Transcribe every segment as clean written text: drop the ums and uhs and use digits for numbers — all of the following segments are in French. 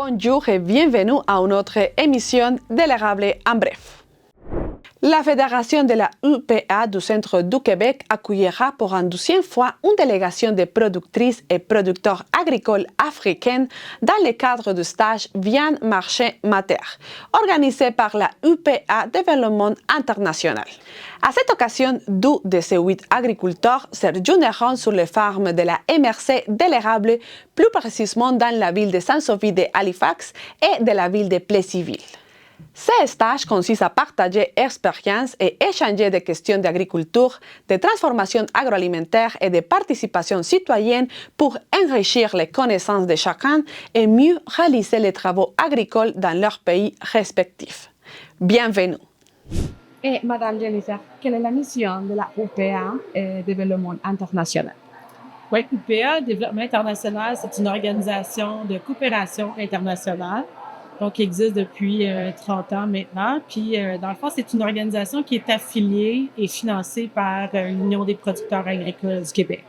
Bonjour et bienvenue à une autre émission de l'érable en bref. La Fédération de la UPA du Centre du Québec accueillera pour une 12e fois une délégation de productrices et producteurs agricoles africains dans le cadre du stage Viande Marché Mater, organisé par la UPA Développement International. À cette occasion, deux de ces 8 agriculteurs se réuniront sur les fermes de la MRC de l'érable, plus précisément dans la ville de Saint-Sophie de Halifax et de la ville de Plessisville. Ces stages consistent à partager expériences et échanger des questions d'agriculture, de transformation agroalimentaire et de participation citoyenne pour enrichir les connaissances de chacun et mieux réaliser les travaux agricoles dans leurs pays respectifs. Bienvenue. Et Madame Jennifer, quelle est la mission de la UPA Développement International? Oui, UPA Développement International, c'est une organisation de coopération internationale, donc qui existe depuis 30 ans maintenant. Puis, dans le fond, c'est une organisation qui est affiliée et financée par l'Union des producteurs agricoles du Québec.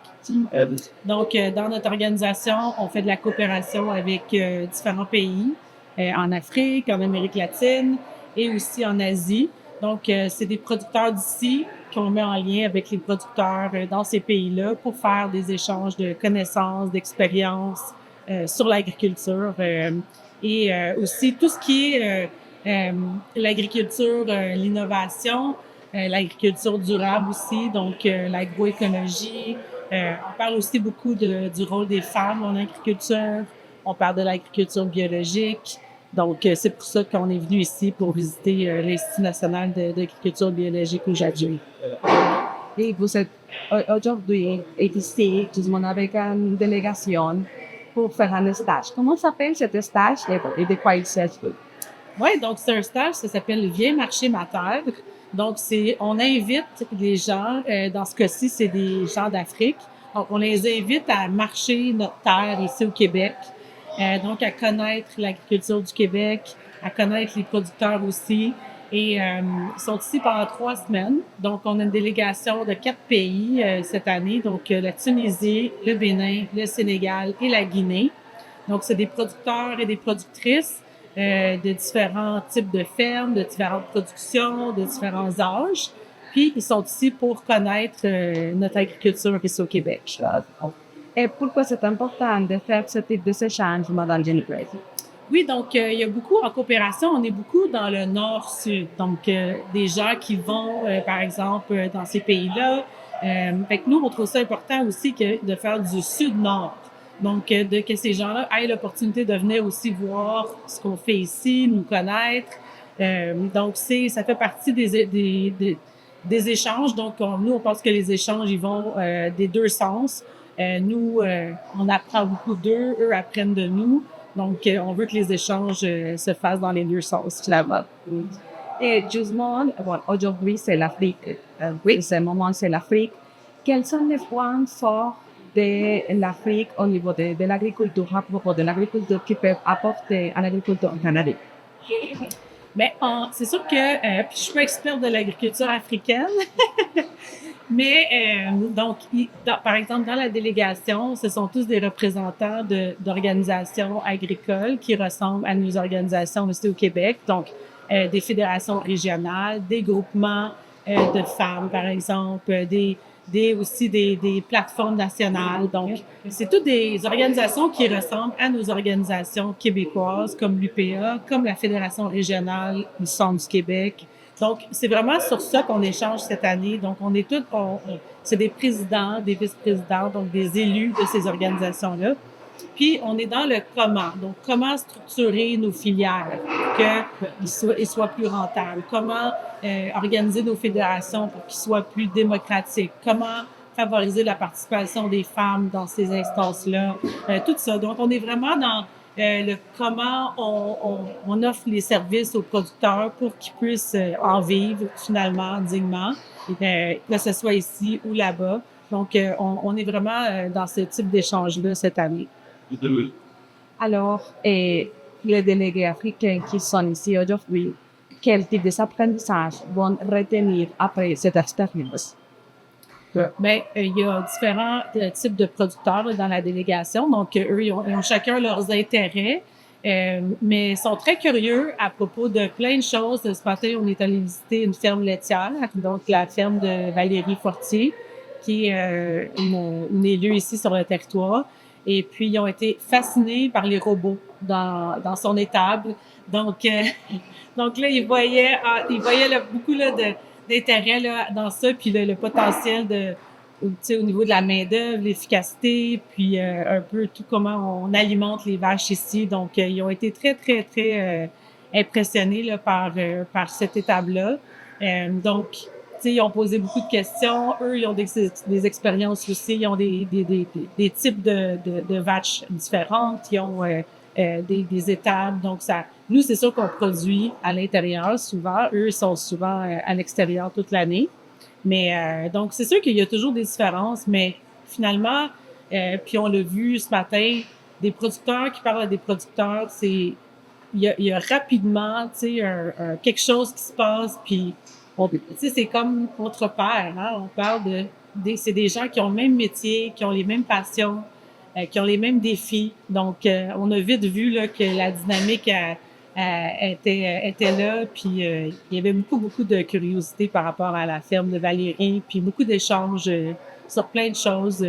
Donc, dans notre organisation, on fait de la coopération avec différents pays, en Afrique, en Amérique latine et aussi en Asie. Donc, c'est des producteurs d'ici qu'on met en lien avec les producteurs dans ces pays-là pour faire des échanges de connaissances, d'expériences sur l'agriculture et aussi tout ce qui est l'agriculture, l'innovation, l'agriculture durable aussi, donc l'agroécologie. On parle aussi beaucoup du rôle des femmes en agriculture. On parle de l'agriculture biologique. Donc, c'est pour ça qu'on est venu ici pour visiter l'Institut national d'agriculture biologique aujourd'hui. Et vous êtes aujourd'hui ici, justement, avec une délégation pour faire un stage. Comment s'appelle cet stage et de quoi il s'agit? Oui, donc c'est un stage, ça s'appelle le Viande Marché Mater. Donc, on invite les gens, dans ce cas-ci, c'est des gens d'Afrique. Donc, on les invite à marcher notre terre ici au Québec. Donc, à connaître l'agriculture du Québec, à connaître les producteurs aussi. Et ils sont ici pendant 3 semaines. Donc, on a une délégation de 4 pays cette année. Donc, la Tunisie, le Bénin, le Sénégal et la Guinée. Donc, c'est des producteurs et des productrices de différents types de fermes, de différentes productions, de différents âges. Puis, ils sont ici pour connaître notre agriculture ici au Québec. Et pourquoi c'est important de faire ce type de échange, Madame Jennifer? Oui, donc il y a beaucoup en coopération. On est beaucoup dans le nord-sud. Donc, des gens qui vont, par exemple, dans ces pays-là. Fait que nous, on trouve ça important aussi de faire du sud-nord. Donc, que ces gens-là aient l'opportunité de venir aussi voir ce qu'on fait ici, nous connaître. Donc, ça fait partie des échanges. Donc, nous, on pense que les échanges, ils vont des deux sens. Nous, on apprend beaucoup d'eux, eux apprennent de nous. Donc, on veut que les échanges se fassent dans les deux sens, finalement. Et justement, bon, aujourd'hui, c'est l'Afrique. Oui, ce moment, c'est l'Afrique. Quels sont les points forts de l'Afrique au niveau de l'agriculture, à propos de l'agriculture qui peuvent apporter à l'agriculture canadienne? Bien, c'est sûr que puis je suis pas experte de l'agriculture africaine, mais donc, par exemple, dans la délégation, ce sont tous des représentants d'organisations agricoles qui ressemblent à nos organisations aussi au Québec. Donc, des fédérations régionales, des groupements de femmes, par exemple, aussi des plateformes nationales. Donc, c'est toutes des organisations qui ressemblent à nos organisations québécoises, comme l'UPA, comme la Fédération régionale du Centre du Québec. Donc, c'est vraiment sur ça qu'on échange cette année. Donc, on est tous, c'est des présidents, des vice-présidents, donc des élus de ces organisations-là. Puis, on est dans le comment. Donc, comment structurer nos filières pour qu'ils soient plus rentables? Comment organiser nos fédérations pour qu'ils soient plus démocratiques? Comment favoriser la participation des femmes dans ces instances-là? Tout ça. Donc, on est vraiment dans le comment on offre les services aux producteurs pour qu'ils puissent en vivre finalement dignement, que ce soit ici ou là-bas. Donc, on est vraiment dans ce type d'échange-là cette année. Alors, les délégués africains qui sont ici aujourd'hui, quel type d'apprentissage vont retenir après cette expérience? Bien, il y a différents types de producteurs là, dans la délégation. Donc, eux, ils ont chacun leurs intérêts. Mais ils sont très curieux à propos de plein de choses. Ce matin, on est allé visiter une ferme laitière, donc la ferme de Valérie Fortier, qui est une élue ici sur le territoire. Et puis, ils ont été fascinés par les robots dans son étable. Donc, donc là, ils voyaient là, beaucoup là, d'intérêt là, dans ça, puis le potentiel de, tu sais, au niveau de la main-d'œuvre, l'efficacité, puis un peu tout comment on alimente les vaches ici. Donc, ils ont été très, très, très impressionnés là, par cette étable-là. Donc, tu sais, ils ont posé beaucoup de questions. Eux, ils ont des expériences aussi. Ils ont des types de vaches différentes. Ils ont des étables. Donc, ça, nous, c'est sûr qu'on produit à l'intérieur souvent. Eux, ils sont souvent à l'extérieur toute l'année. Mais donc, c'est sûr qu'il y a toujours des différences, mais finalement, puis on l'a vu ce matin, des producteurs qui parlent à des producteurs, il y a rapidement, tu sais, quelque chose qui se passe, puis tu sais, c'est comme notre père, hein? On parle c'est des gens qui ont le même métier, qui ont les mêmes passions, qui ont les mêmes défis. Donc, on a vite vu là que la dynamique était là, puis il y avait beaucoup de curiosité par rapport à la ferme de Valérie, puis beaucoup d'échanges sur plein de choses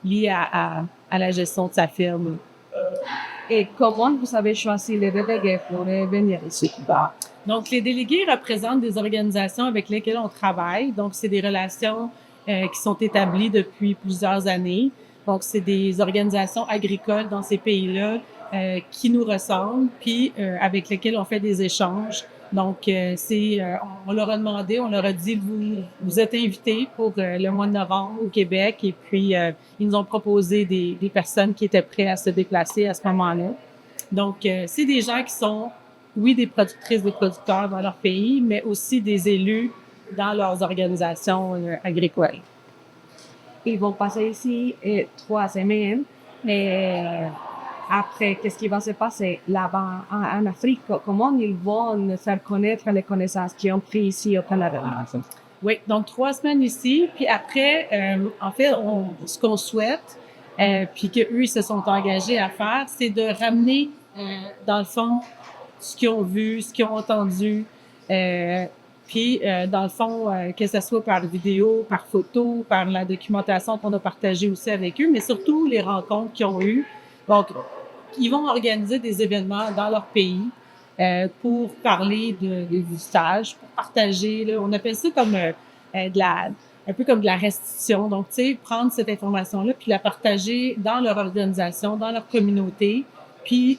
liées à la gestion de sa ferme. Et comment vous avez choisi les délégués pour venir ici? Donc, les délégués représentent des organisations avec lesquelles on travaille. Donc, c'est des relations qui sont établies depuis plusieurs années. Donc, c'est des organisations agricoles dans ces pays-là qui nous ressemblent, puis avec lesquelles on fait des échanges. Donc, on leur a demandé, on leur a dit, vous êtes invités pour le mois de novembre au Québec, et puis ils nous ont proposé des personnes qui étaient prêtes à se déplacer à ce moment-là. Donc, c'est des gens qui sont, oui, des productrices, des producteurs dans leur pays, mais aussi des élus dans leurs organisations agricoles. Ils vont passer ici 3 semaines. Et après, qu'est-ce qui va se passer là-bas en Afrique? Comment ils vont faire connaître les connaissances qu'ils ont prises ici au Canada? Oui, donc 3 semaines ici, puis après, en fait, ce qu'on souhaite, puis qu'eux, ils se sont engagés à faire, c'est de ramener, dans le fond, ce qu'ils ont vu, ce qu'ils ont entendu, puis dans le fond, que ce soit par vidéo, par photo, par la documentation qu'on a partagée aussi avec eux, mais surtout les rencontres qu'ils ont eues. Donc, ils vont organiser des événements dans leur pays pour parler du stage, pour partager. Là, on appelle ça comme un peu comme de la restitution. Donc, tu sais, prendre cette information-là puis la partager dans leur organisation, dans leur communauté, puis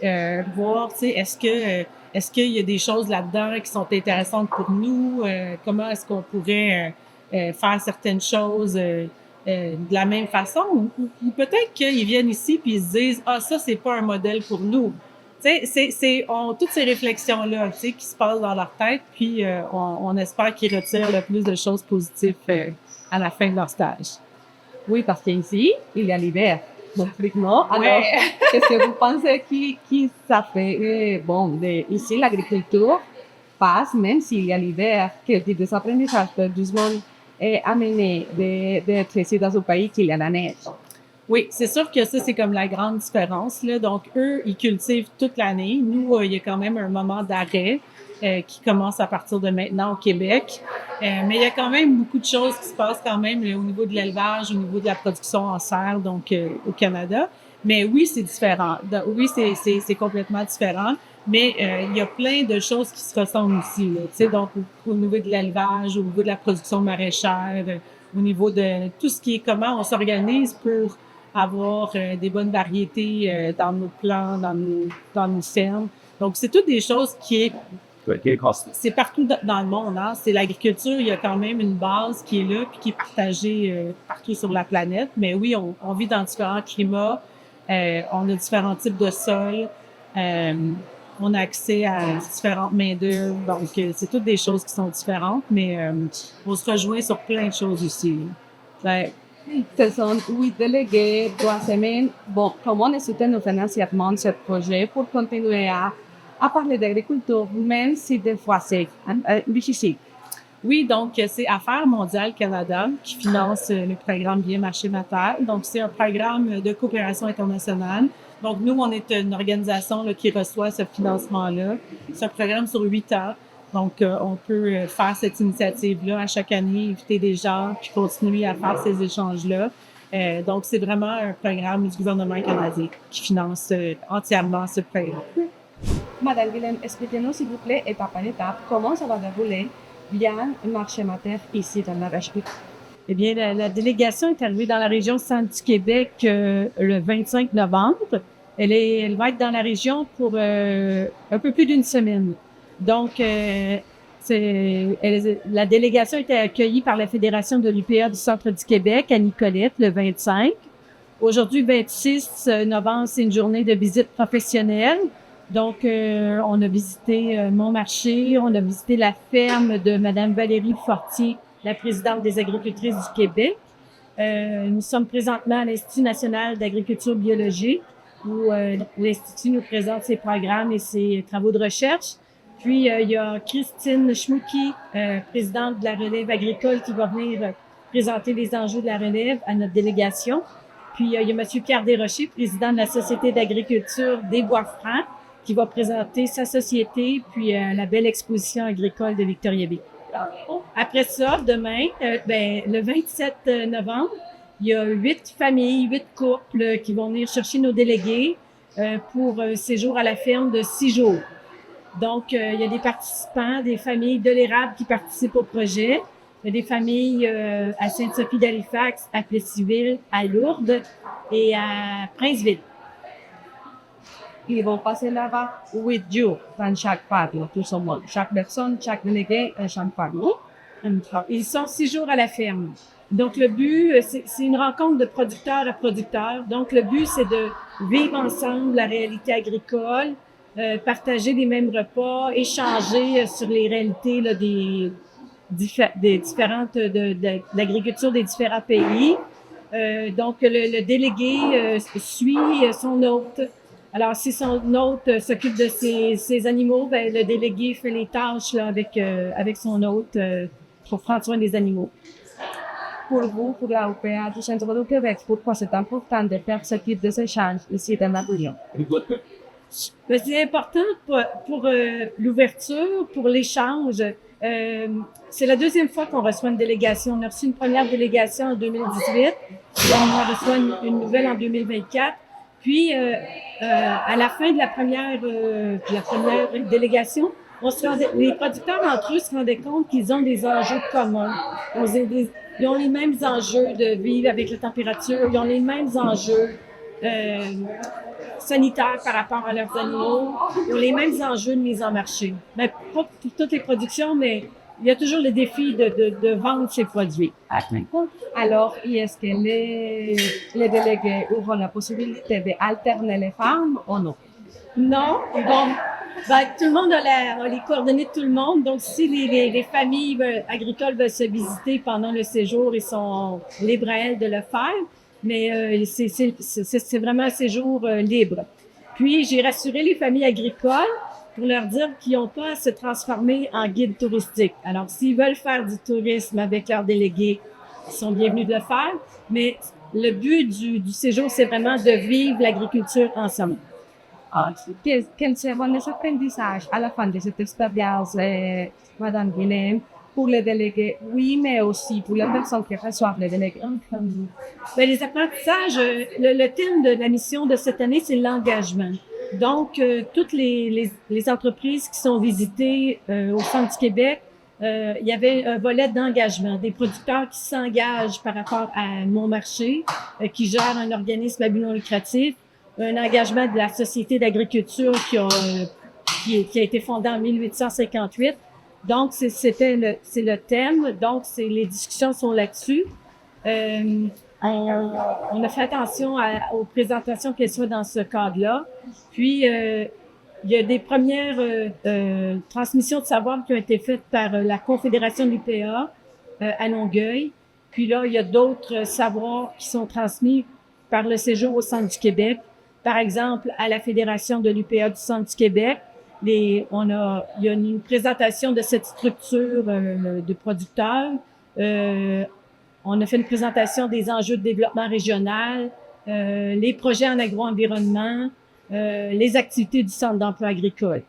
voir, tu sais, est-ce qu'il y a des choses là-dedans qui sont intéressantes pour nous? Comment est-ce qu'on pourrait faire certaines choses de la même façon? Ou peut-être qu'ils viennent ici puis ils se disent « Ah, ça, c'est pas un modèle pour nous. » Tu sais, toutes ces réflexions-là, tu sais, qui se passent dans leur tête, puis on espère qu'ils retirent le plus de choses positives à la fin de leur stage. Oui, parce qu'ici, il y a l'hiver. Donc, non. Alors, Ouais. qu'est-ce que vous pensez qui ça fait? Bon, ici, l'agriculture passe, même s'il y a l'hiver, quel type des apprentissages peut doucement amener d'être ici dans un pays qu'il y a la neige? Oui, c'est sûr que ça, c'est comme la grande différence, là. Donc, eux, ils cultivent toute l'année. Nous, il y a quand même un moment d'arrêt qui commence à partir de maintenant au Québec. Mais il y a quand même beaucoup de choses qui se passent quand même au niveau de l'élevage, au niveau de la production en serre, donc au Canada. Mais oui, c'est différent. Oui, c'est complètement différent. Mais il y a plein de choses qui se ressemblent aussi, là. Tu sais, donc au niveau de l'élevage, au niveau de la production maraîchère, au niveau de tout ce qui est comment on s'organise pour avoir des bonnes variétés dans nos plants, dans nos fermes. Donc, c'est toutes des choses c'est partout dans le monde, hein. C'est l'agriculture, il y a quand même une base qui est là puis qui est partagée partout sur la planète. Mais oui, on vit dans différents climats, on a différents types de sols, on a accès à différentes main-d'œuvre. Donc, c'est toutes des choses qui sont différentes, mais on se rejoint sur plein de choses aussi. Ouais. Ce sont 8 délégués, 3 semaines. Bon, comment nous soutenons financièrement ce projet pour continuer à parler d'agriculture, même si des fois c'est difficile? Oui, donc c'est Affaires mondiales Canada qui finance le programme Bien marché ma terre. Donc, c'est un programme de coopération internationale. Donc, nous, on est une organisation là, qui reçoit ce financement-là. C'est un programme sur 8 ans. Donc, on peut faire cette initiative-là à chaque année, inviter des gens, puis continuer à faire ces échanges-là. Donc, c'est vraiment un programme du gouvernement canadien qui finance entièrement ce programme. Madame Guilhem, expliquez-nous s'il vous plaît, étape par étape, comment ça va dérouler bien un marché mater ici dans la région. Eh bien, la délégation est arrivée dans la région centre du Québec le 25 novembre. Elle va être dans la région pour un peu plus d'une semaine. Donc, la délégation a été accueillie par la Fédération de l'UPA du centre du Québec à Nicolette le 25. Aujourd'hui, 26 novembre, c'est une journée de visite professionnelle. Donc, on a visité Montmarché, on a visité la ferme de Madame Valérie Fortier, la présidente des agricultrices du Québec. Nous sommes présentement à l'Institut national d'agriculture biologique où l'Institut nous présente ses programmes et ses travaux de recherche. Puis, il y a Christine Schmucki, présidente de la relève agricole, qui va venir présenter les enjeux de la relève à notre délégation. Puis, il y a M. Pierre Desrochers, président de la Société d'agriculture des Bois-Francs, qui va présenter sa société, puis la belle exposition agricole de Victoriaville. Après ça, demain, le 27 novembre, il y a 8 familles, 8 couples qui vont venir chercher nos délégués pour un séjour à la ferme de 6 jours. Donc, il y a des participants, des familles de l'érable qui participent au projet. Il y a des familles à Sainte-Sophie d'Halifax, à Plessisville, à Lourdes et à Princeville. Ils vont passer là-bas 8 jours dans chaque ferme, tout le monde. Chaque personne, chaque délégué, chaque ferme. Ils sont 6 jours à la ferme. Donc, le but, c'est une rencontre de producteur à producteur. Donc, le but, c'est de vivre ensemble la réalité agricole, partager les mêmes repas, échanger sur les réalités là, des différentes de l'agriculture des différents pays. Donc, le délégué suit son hôte. Alors, si son hôte s'occupe de ses animaux, ben le délégué fait les tâches là, avec son hôte pour prendre soin des animaux. Pour vous, pour la UPA du centre du Québec, pourquoi c'est important de faire ce type d'échange ici dans la région? Ben, c'est important pour l'ouverture, pour l'échange. C'est la deuxième fois qu'on reçoit une délégation. On a reçu une première délégation en 2018. On en reçoit une nouvelle en 2024. Puis, à la fin de la première délégation, les producteurs entre eux se rendaient compte qu'ils ont des enjeux communs. Ils ont les mêmes enjeux de vivre avec la température, ils ont les mêmes enjeux sanitaires par rapport à leurs animaux, ils ont les mêmes enjeux de mise en marché. Mais pas pour toutes les productions, mais il y a toujours le défi de vendre ces produits. Alors, est-ce que les délégués auront la possibilité d'alterner les femmes ou non? Non. Bon, tout le monde a les coordonnées de tout le monde. Donc, si les familles agricoles veulent se visiter pendant le séjour, ils sont libres à elles de le faire. Mais c'est vraiment un séjour libre. Puis, j'ai rassuré les familles agricoles pour leur dire qu'ils n'ont pas à se transformer en guide touristique. Alors, s'ils veulent faire du tourisme avec leurs délégués, ils sont bienvenus de le faire. Mais le but du séjour, c'est vraiment de vivre l'agriculture ensemble. Quels seront les apprentissages à la fin de cette expérience, Madame Guilhem, pour les délégués, oui, mais aussi pour les personnes qui reçoivent les délégués? Ben, les apprentissages, le thème de la mission de cette année, c'est l'engagement. Donc, toutes les entreprises qui sont visitées au Centre du Québec, il y avait un volet d'engagement, des producteurs qui s'engagent par rapport à Montmarché, qui gère un organisme à but non lucratif, un engagement de la Société d'agriculture qui a été fondée en 1858. Donc, c'est le thème. Donc, les discussions sont là-dessus. On a fait attention aux présentations qu'elles soient dans ce cadre-là. Puis, il y a des premières transmissions de savoir qui ont été faites par la Confédération de l'UPA à Longueuil. Puis là, il y a d'autres savoirs qui sont transmis par le séjour au Centre du Québec. Par exemple, à la Fédération de l'UPA du Centre du Québec, il y a une présentation de cette structure de producteurs. On a fait une présentation des enjeux de développement régional, les projets en agro-environnement, les activités du centre d'emploi agricole.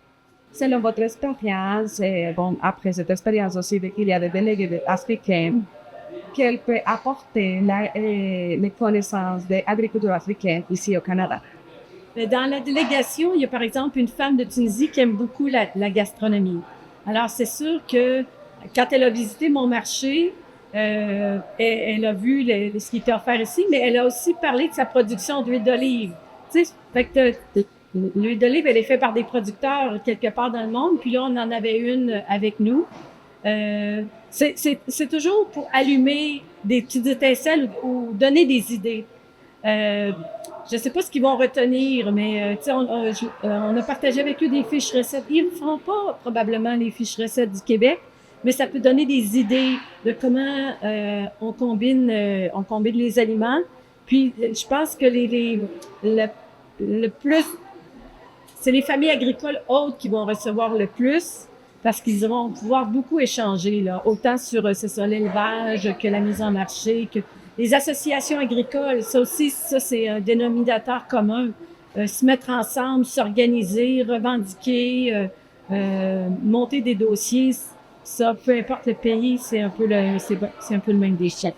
Selon votre expérience, et bon, après cette expérience aussi qu'il y a des délégués africains, qu'elle peut apporter les connaissances des agriculteurs africains ici au Canada? Dans la délégation, il y a par exemple une femme de Tunisie qui aime beaucoup la gastronomie. Alors, c'est sûr que quand elle a visité mon marché, elle a vu ce qui était offert ici, mais elle a aussi parlé de sa production d'huile d'olive. Tu sais, fait que l'huile d'olive, elle est faite par des producteurs quelque part dans le monde, puis là, on en avait une avec nous. C'est toujours pour allumer des petites étincelles ou donner des idées. Je sais pas ce qu'ils vont retenir, mais tu sais, on a partagé avec eux des fiches recettes. Ils ne feront pas probablement les fiches recettes du Québec, mais ça peut donner des idées de comment on combine les aliments. Puis je pense que le plus, c'est les familles agricoles hautes qui vont recevoir le plus, parce qu'ils vont pouvoir beaucoup échanger, là, autant sur l'élevage que la mise en marché, que les associations agricoles. Ça aussi, c'est un dénominateur commun. Se mettre ensemble, s'organiser, revendiquer, monter des dossiers. Ça, peu importe le pays, c'est un peu le même déchet.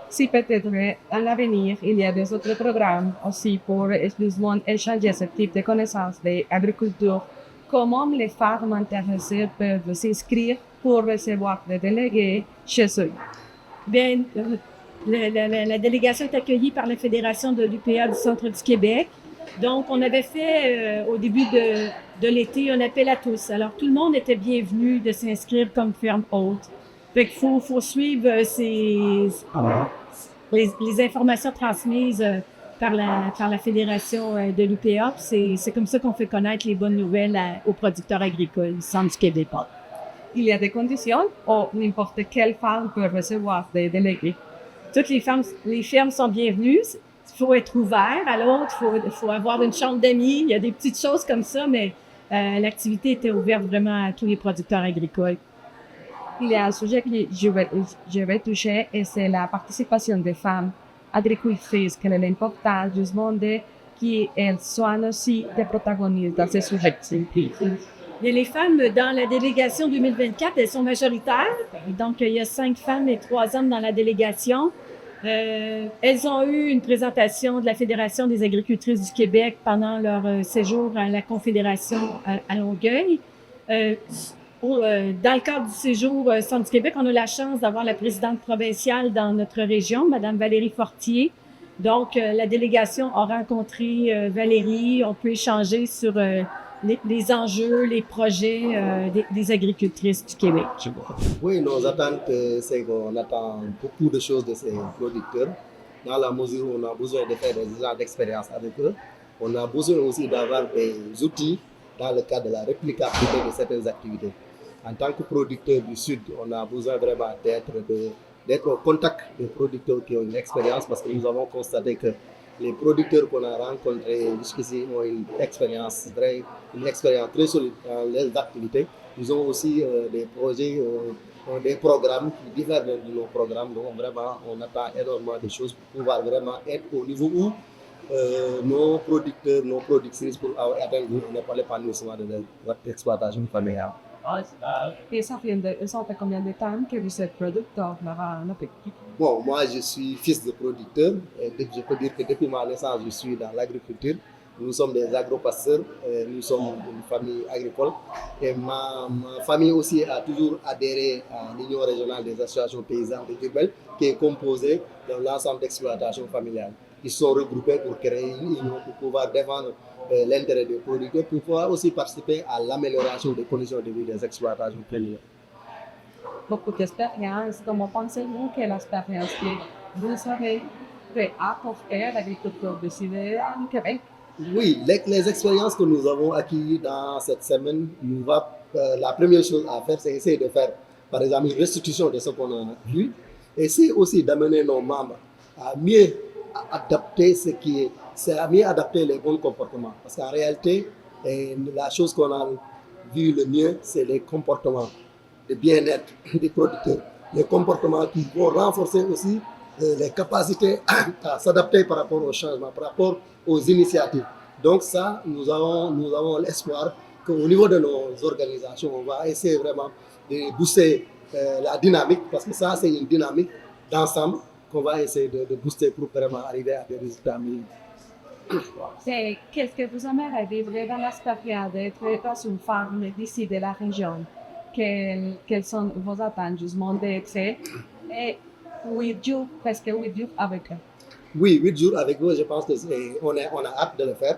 Si peut-être à l'avenir, il y a des autres programmes aussi pour exclusivement échanger ce type de connaissances d'agriculture. Comment les femmes intéressées peuvent s'inscrire pour recevoir des délégués chez eux? Bien, la délégation est accueillie par la Fédération de l'UPA du Centre du Québec. Donc, on avait fait au début de l'été un appel à tous. Alors, tout le monde était bienvenu de s'inscrire comme ferme haute. Fait qu'il faut suivre les informations transmises par la Fédération de l'UPA. C'est comme ça qu'on fait connaître les bonnes nouvelles aux producteurs agricoles du Centre du Québec. Il y a des conditions ou n'importe quelle femme peut recevoir des délégués? Toutes les fermes sont bienvenues. Il faut être ouvert à l'autre, il faut avoir une chambre d'amis. Il y a des petites choses comme ça, mais l'activité était ouverte vraiment à tous les producteurs agricoles. Il y a un sujet que je vais toucher et c'est la participation des femmes agricultrices. Quelle est l'importance justement qu'elles soient aussi des protagonistes dans ces sujets-ci? Les femmes dans la délégation 2024, elles sont majoritaires. Donc, il y a 5 femmes et 3 hommes dans la délégation. Elles ont eu une présentation de la Fédération des agricultrices du Québec pendant leur séjour à la Confédération à Longueuil. Dans le cadre du séjour Centre du Québec, on a la chance d'avoir la présidente provinciale dans notre région, Madame Valérie Fortier. Donc, la délégation a rencontré Valérie. On peut échanger sur les enjeux, les projets des agricultrices du Québec. Oui, nos attentes, c'est qu'on attend beaucoup de choses de ces producteurs, dans la mesure où on a besoin de faire des genres d'expérience avec eux. On a besoin aussi d'avoir des outils dans le cadre de la réplicabilité de certaines activités. En tant que producteur du Sud, on a besoin vraiment d'être au contact des producteurs qui ont une expérience, parce que nous avons constaté que les producteurs qu'on a rencontrés jusqu'ici ont une expérience très solide dans leurs activités. Ils ont aussi des projets, des programmes qui diffèrent de nos programmes. Donc vraiment, on attend énormément de choses pour pouvoir vraiment être au niveau où nos producteurs, nos productrices pour atteindre l'épanouissement de leur exploitation familiale. Et ça fait combien de temps que vous êtes producteur là-bas? Bon, moi je suis fils de producteur. Et je peux dire que depuis ma naissance, je suis dans l'agriculture. Nous sommes des agropasteurs, nous sommes une famille agricole. Et ma famille aussi a toujours adhéré à l'Union régionale des associations paysannes de Diourbel, qui est composée de l'ensemble d'exploitations familiales. Ils sont regroupés pour créer une union pour pouvoir défendre l'intérêt des producteurs, pour pouvoir aussi participer à l'amélioration des conditions de vie des exploitations familiales. Beaucoup d'expérience. Comment pensez-vous que l'expérience que vous avez apportée à l'agriculture de au Québec? Oui, les expériences que nous avons acquises dans cette semaine, la première chose à faire, c'est essayer de faire, par exemple, une restitution de ce qu'on a vu. Essayer aussi d'amener nos membres à mieux adapter à mieux adapter les bons comportements. Parce qu'en réalité, la chose qu'on a vu le mieux, c'est les comportements de bien-être des producteurs. Les comportements qui vont renforcer aussi les capacités à s'adapter par rapport au changement, par rapport aux initiatives. Donc ça, nous avons l'espoir qu'au niveau de nos organisations, on va essayer vraiment de booster la dynamique, parce que ça, c'est une dynamique d'ensemble qu'on va essayer de booster pour vraiment arriver à des résultats meilleurs. Qu'est-ce que vous aimeriez vivre dans l'expérience d'être dans une ferme d'ici de la région? Quelles sont vos attentes justement d'être et 8 jours, presque 8 jours avec eux? Oui, 8 jours avec eux, je pense qu'on a hâte de le faire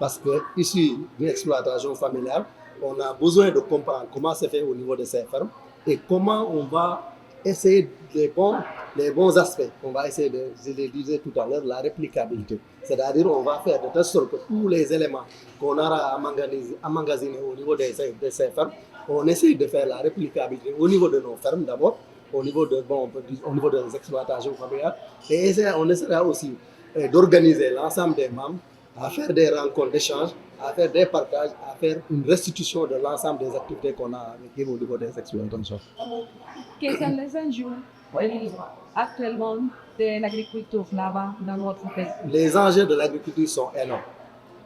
parce que ici, d'une exploitation familiale, on a besoin de comprendre comment c'est fait au niveau de ces fermes et comment on va essayer les bons aspects. On va essayer de, je le disais tout à l'heure, la réplicabilité. C'est-à-dire on va faire de telle sorte que tous les éléments qu'on aura emmagasiner au niveau de ces fermes, on essaye de faire la réplicabilité au niveau de nos fermes d'abord, au niveau des exploitations familiales, et on essaiera aussi d'organiser l'ensemble des membres à faire des rencontres d'échange, à faire des partages, à faire une restitution de l'ensemble des activités qu'on a avec au niveau des exploitations. Quels sont les enjeux actuellement de l'agriculture là-bas dans votre pays? Les enjeux de l'agriculture sont énormes.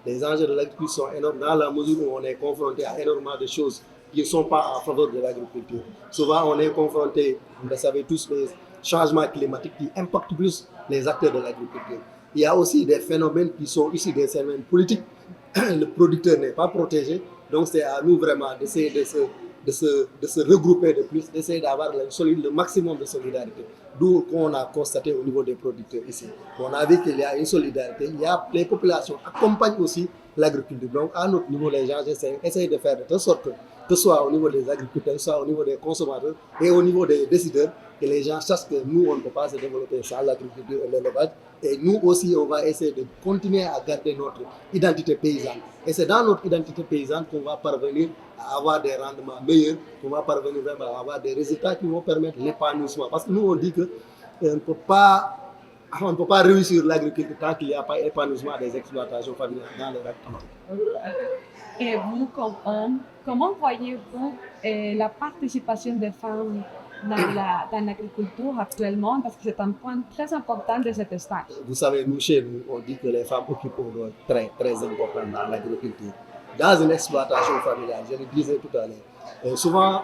Les enjeux de l'agriculture sont énormes dans la mesure où on est confronté à énormément de choses qui ne sont pas en faveur de l'agriculture. Souvent, on est confronté, vous le savez tous, les changements climatiques qui impactent plus les acteurs de l'agriculture. Il y a aussi des phénomènes qui sont issus des phénomènes politiques. Le producteur n'est pas protégé, donc c'est à nous vraiment d'essayer de se regrouper de plus, d'essayer d'avoir le maximum de solidarité. D'où qu'on a constaté au niveau des producteurs ici. On a vu qu'il y a une solidarité, les populations accompagnent aussi l'agriculture. Donc à notre niveau, les gens essayent de faire de telle sorte que ce soit au niveau des agriculteurs, que ce soit au niveau des consommateurs et au niveau des décideurs, que les gens sachent que nous, on ne peut pas se développer sans l'agriculture et l'élevage. Et nous aussi, on va essayer de continuer à garder notre identité paysanne. Et c'est dans notre identité paysanne qu'on va parvenir à avoir des rendements meilleurs, qu'on va parvenir vraiment à avoir des résultats qui vont permettre l'épanouissement. Parce que nous, on dit qu'on ne peut pas réussir l'agriculture tant qu'il n'y a pas épanouissement des exploitations familiales dans les activités. Et vous, comment voyez-vous la participation des femmes dans l'agriculture actuellement? Parce que c'est un point très important de cette stage. Vous savez, nous, chez nous, on dit que les femmes occupent un rôle très, très important dans l'agriculture. Dans une exploitation familiale, je le disais tout à l'heure, souvent,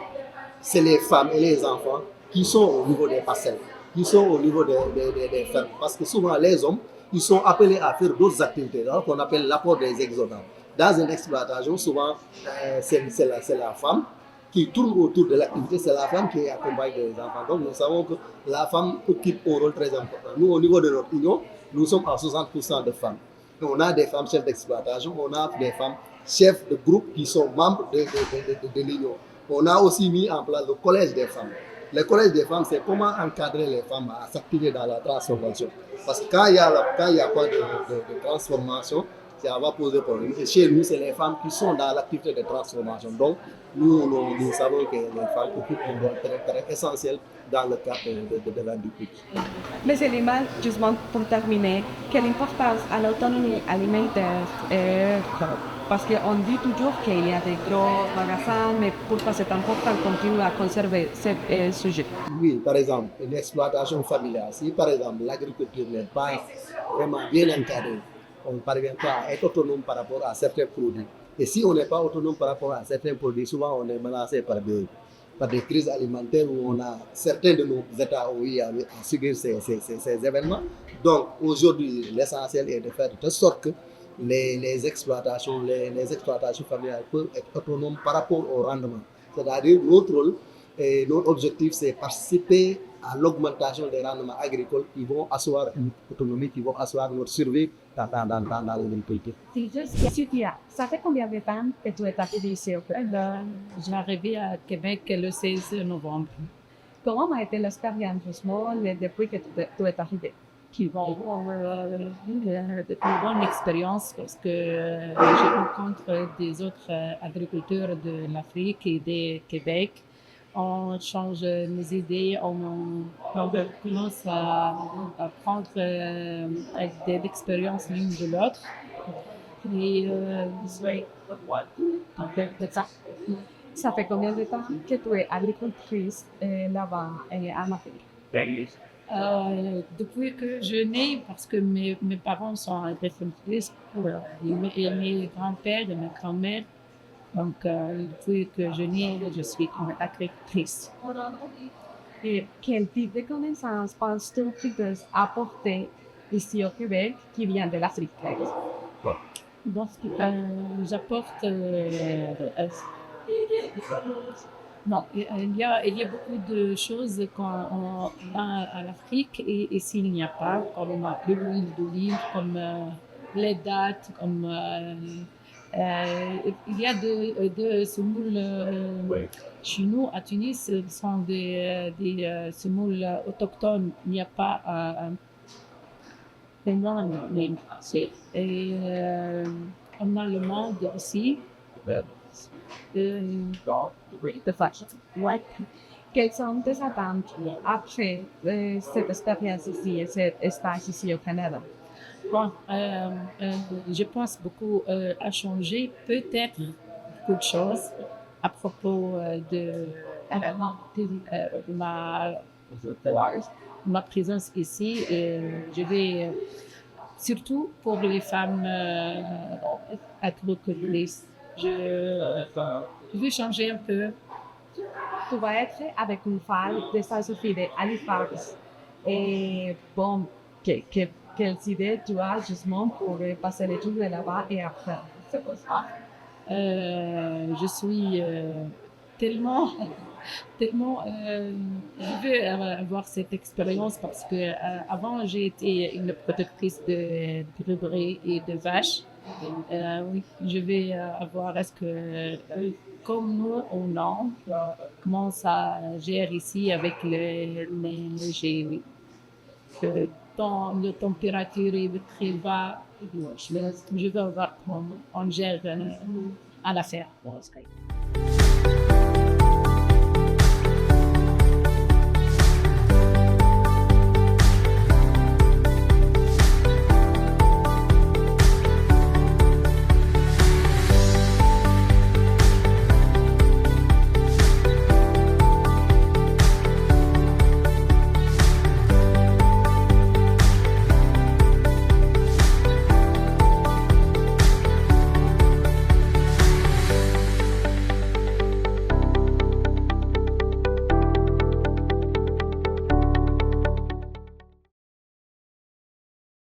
c'est les femmes et les enfants qui sont au niveau des parcelles, qui sont au niveau des fermes. Parce que souvent, les hommes, ils sont appelés à faire d'autres activités, qu'on appelle l'apport des exodants. Dans une exploitation, souvent, c'est la femme qui tourne autour de l'activité, c'est la femme qui accompagne les enfants. Donc, nous savons que la femme occupe un rôle très important. Nous, au niveau de notre union, nous sommes à 60% de femmes. On a des femmes chefs d'exploitation, on a des femmes chefs de groupe qui sont membres de l'union. On a aussi mis en place le collège des femmes. Le collège des femmes, c'est comment encadrer les femmes à s'activer dans la transformation. Parce que quand il n'y a pas de transformation, ça va poser problème. Et chez nous, c'est les femmes qui sont dans l'activité de transformation. Donc, nous savons que les femmes occupent un rôle très, très essentiel dans le cadre de l'agriculture. Mais Eliman, justement pour terminer, quelle importance à l'autonomie alimentaire? Parce qu'on dit toujours qu'il y a des gros magasins, mais pourquoi c'est important de continuer à conserver ce sujet? Oui, par exemple, une exploitation familiale, si par exemple l'agriculture n'est pas vraiment bien encadrée, on ne parvient pas à être autonome par rapport à certains produits. Et si on n'est pas autonome par rapport à certains produits, souvent on est menacé par des crises alimentaires où on a certains de nos États où il y a à subir ces événements. Donc aujourd'hui, l'essentiel est de faire de telle sorte que les exploitations familiales peuvent être autonomes par rapport au rendement. C'est-à-dire notre rôle et notre objectif, c'est participer à l'augmentation des rendements agricoles qui vont asseoir une autonomie, qui vont asseoir notre survie dans l'agriculture. Ça fait combien de temps que tu es arrivé ici au Québec? Je suis arrivée à Québec le 16 novembre. Comment a été l'expérience justement depuis que tu es arrivé? Une bonne expérience parce que je rencontre des autres agriculteurs de l'Afrique et du Québec. On change nos idées, on commence à prendre de l'expérience l'une de l'autre. Et Ça fait combien de temps que tu es agricultrice là-bas en Afrique? Depuis que je nais, parce que mes parents sont agricultrices, et mes grands-pères et mes grands-mères, donc depuis que je nais, je suis agricultrice. Et quel type de connaissances penses-tu que tu peux apporter ici au Québec qui vient de l'Afrique? Donc, j'apporte non, il y a beaucoup de choses qu'on a à l'Afrique et s'il n'y a pas, comme l'huile d'olive, comme les dattes, comme il y a de semoules chez nous à Tunis, ce sont des semoules autochtones. Il n'y a pas vraiment, mais et on a le monde aussi. De fashion. Ouais. Quelles sont tes attentes après cette expérience ici et cet stage ici au Canada? Bon, je pense beaucoup à changer peut-être beaucoup de choses à propos de ma présence ici. Je vais, surtout pour les femmes agricultrices, je vais changer un peu. Tu vas être avec une femme de Saint-Sophie de Halifax. Et bon, quelles idées tu as justement pour passer les jours là-bas et après? C'est pour ça. Je suis tellement, je veux avoir cette expérience parce que avant j'ai été une protectrice de brebis et de vaches. Oui, je vais avoir est-ce que comme nous on a comment ça gère ici avec les G, que quand la température est très bas, je vais voir comment on gère à la ferme.